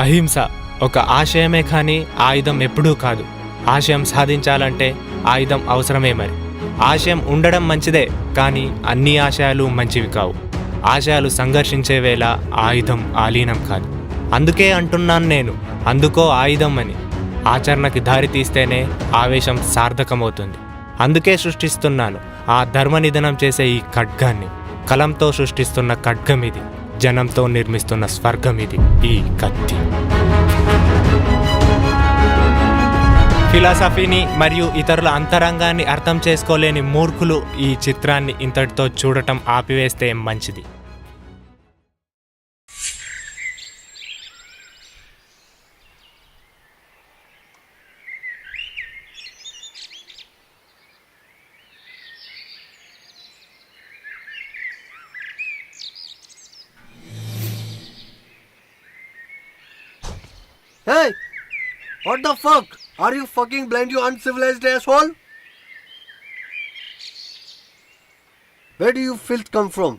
అహింస ఒక ఆశయమే కానీ ఆయుధం ఎప్పుడూ కాదు. ఆశయం సాధించాలంటే ఆయుధం అవసరమే. మరి ఆశయం ఉండడం మంచిదే, కానీ అన్ని ఆశయాలు మంచివి కావు. ఆశయాలు సంఘర్షించే వేళ ఆయుధం ఆలీనం కాదు. అందుకే అంటున్నాను నేను, అందుకో ఆయుధం అని. ఆచరణకి దారి తీస్తేనే ఆవేశం సార్థకమవుతుంది. అందుకే సృష్టిస్తున్నాను ఆ ధర్మనిధనం చేసే ఈ ఖడ్గాన్ని. కలంతో సృష్టిస్తున్న ఖడ్గం ఇది, జనంతో నిర్మిస్తున్న స్వర్గం ఇది, ఈ కత్తి. ఫిలాసఫీని మరియు ఇతరుల అంతరంగాన్ని అర్థం చేసుకోలేని మూర్ఖులు ఈ చిత్రాన్ని ఇంతటితో చూడటం ఆపివేస్తే మంచిది. Hey! What the fuck? Are you fucking blind, you uncivilized asshole? Where do you filth come from?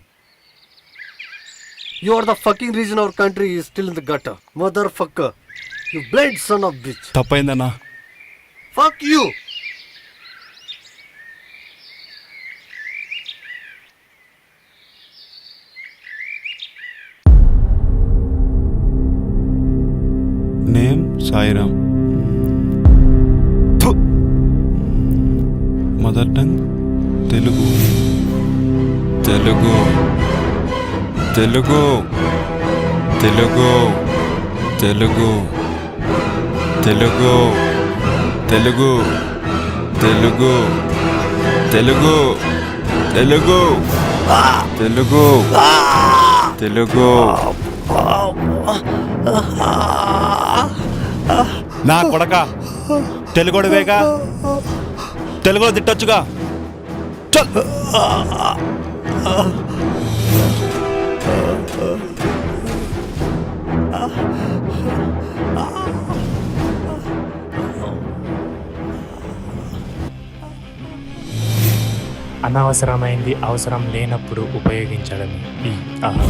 You are the fucking reason our country is still in the gutter. Motherfucker. You blind son of bitch. తప్పైందన్నా. Fuck you! Name Sairam. Mother tongue Telugu. Telugu Telugu Telugu Telugu Telugu Telugu Telugu Telugu Telugu Telugu Telugu. నా కొడక తెలుగుడివేగా, తెలుగులో తిట్టొచ్చుగా. చల్. అనవసరమైంది అవసరం లేనప్పుడు ఉపయోగించడం ఈ అహం.